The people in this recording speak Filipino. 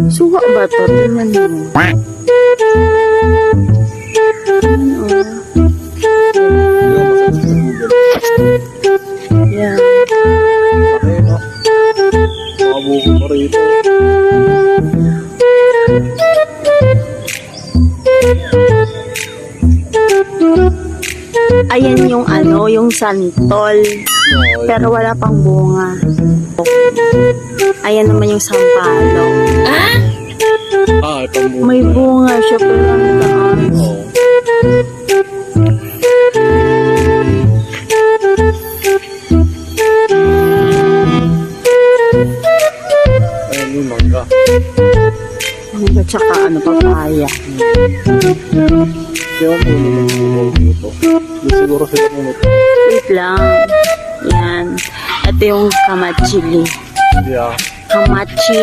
Suka ba ito? Tingnan mo. Yan. Okay, no? Makabuko pa rito. Ayan yung ano, yung santol. Pero wala pang bunga. Ayan naman yung sampalok. Ito muna. May bunga siya pero ang taas. Oo. Ayan yung mangga. At saka ano, papaya. Kaya mo muna dito. Hindi siguro sila pumunta. Wait lang. Yan. Ito yung kamachili. Yeah. Kamachili.